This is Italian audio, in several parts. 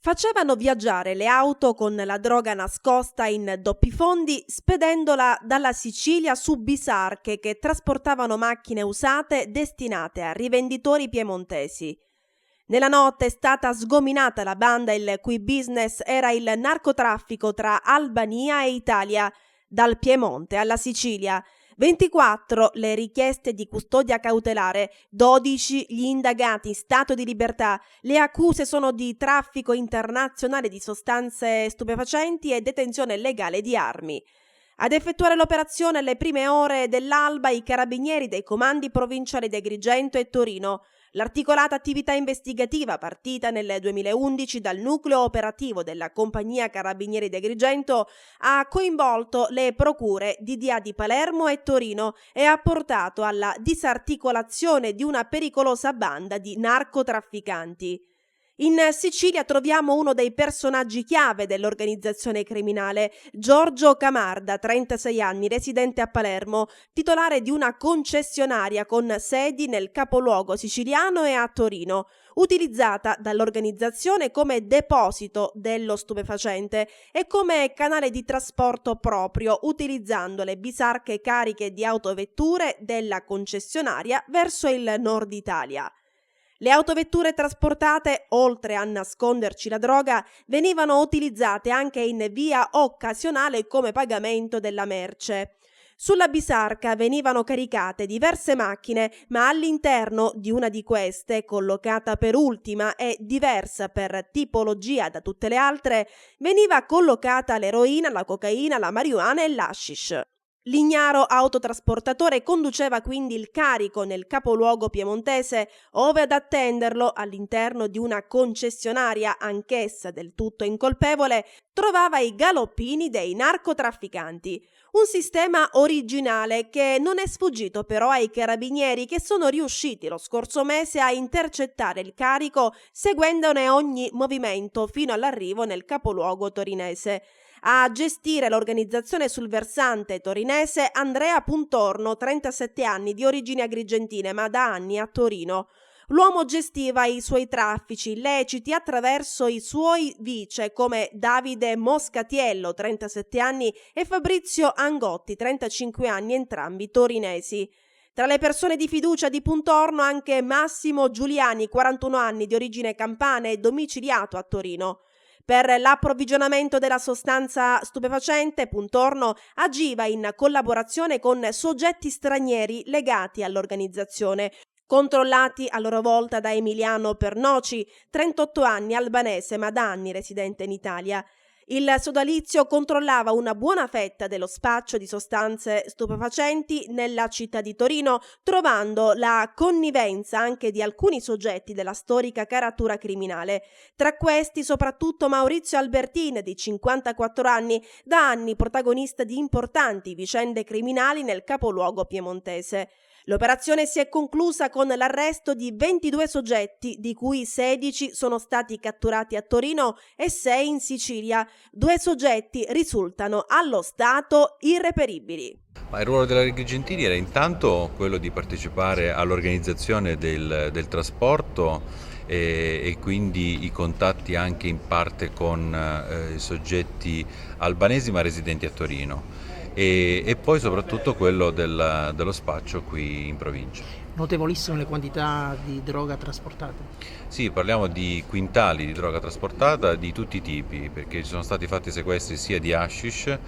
Facevano viaggiare le auto con la droga nascosta in doppi fondi, spedendola dalla Sicilia su bisarche che trasportavano macchine usate destinate a rivenditori piemontesi. Nella notte è stata sgominata la banda il cui business era il narcotraffico tra Albania e Italia, dal Piemonte alla Sicilia. 24 le richieste di custodia cautelare, 12 gli indagati in stato di libertà. Le accuse sono di traffico internazionale di sostanze stupefacenti e detenzione illegale di armi. Ad effettuare l'operazione alle prime ore dell'alba i carabinieri dei comandi provinciali di Agrigento e Torino. L'articolata attività investigativa partita nel 2011 dal nucleo operativo della Compagnia Carabinieri di Agrigento ha coinvolto le procure di DIA di Palermo e Torino e ha portato alla disarticolazione di una pericolosa banda di narcotrafficanti. In Sicilia troviamo uno dei personaggi chiave dell'organizzazione criminale, Giorgio Camarda, 36 anni, residente a Palermo, titolare di una concessionaria con sedi nel capoluogo siciliano e a Torino, utilizzata dall'organizzazione come deposito dello stupefacente e come canale di trasporto proprio, utilizzando le bisarche cariche di autovetture della concessionaria verso il nord Italia. Le autovetture trasportate, oltre a nasconderci la droga, venivano utilizzate anche in via occasionale come pagamento della merce. Sulla bisarca venivano caricate diverse macchine, ma all'interno di una di queste, collocata per ultima e diversa per tipologia da tutte le altre, veniva collocata l'eroina, la cocaina, la marijuana e l'hashish. L'ignaro autotrasportatore conduceva quindi il carico nel capoluogo piemontese, ove ad attenderlo, all'interno di una concessionaria anch'essa del tutto incolpevole, trovava i galoppini dei narcotrafficanti. Un sistema originale che non è sfuggito però ai carabinieri, che sono riusciti lo scorso mese a intercettare il carico seguendone ogni movimento fino all'arrivo nel capoluogo torinese. A gestire l'organizzazione sul versante torinese Andrea Puntorno, 37 anni, di origini agrigentine ma da anni a Torino. L'uomo gestiva i suoi traffici illeciti attraverso i suoi vice come Davide Moscatiello, 37 anni, e Fabrizio Angotti, 35 anni, entrambi torinesi. Tra le persone di fiducia di Puntorno anche Massimo Giuliani, 41 anni, di origine campana e domiciliato a Torino. Per l'approvvigionamento della sostanza stupefacente, Puntorno agiva in collaborazione con soggetti stranieri legati all'organizzazione, controllati a loro volta da Emiliano Pernoci, 38 anni, albanese ma da anni residente in Italia. Il sodalizio controllava una buona fetta dello spaccio di sostanze stupefacenti nella città di Torino, trovando la connivenza anche di alcuni soggetti della storica caratura criminale. Tra questi soprattutto Maurizio Albertin, di 54 anni, da anni protagonista di importanti vicende criminali nel capoluogo piemontese. L'operazione si è conclusa con l'arresto di 22 soggetti, di cui 16 sono stati catturati a Torino e 6 in Sicilia. 2 soggetti risultano allo stato irreperibili. Ma il ruolo della Agrigentini era intanto quello di partecipare all'organizzazione del trasporto e quindi i contatti anche in parte con i soggetti albanesi ma residenti a Torino. E poi soprattutto quello dello spaccio qui in provincia. Notevolissime le quantità di droga trasportate. Sì, parliamo di quintali di droga trasportata di tutti i tipi, perché ci sono stati fatti sequestri sia di hashish,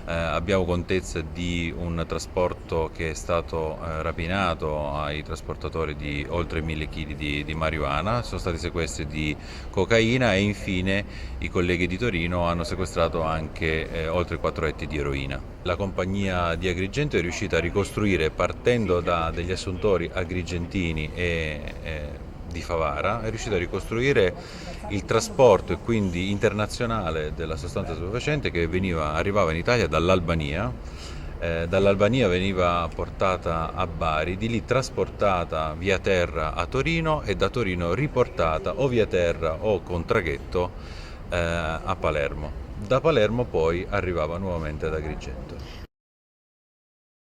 abbiamo contezza di un trasporto che è stato rapinato ai trasportatori di oltre 1000 kg di marijuana, ci sono stati sequestri di cocaina e infine i colleghi di Torino hanno sequestrato anche oltre 4 etti di eroina. La compagnia di Agrigento è riuscita a ricostruire, partendo da degli assuntori agrigentini e di Favara, è riuscito a ricostruire il trasporto e quindi internazionale della sostanza stupefacente che arrivava in Italia dall'Albania. Dall'Albania veniva portata a Bari, di lì trasportata via terra a Torino e da Torino riportata o via terra o con traghetto a Palermo. Da Palermo poi arrivava nuovamente ad Agrigento.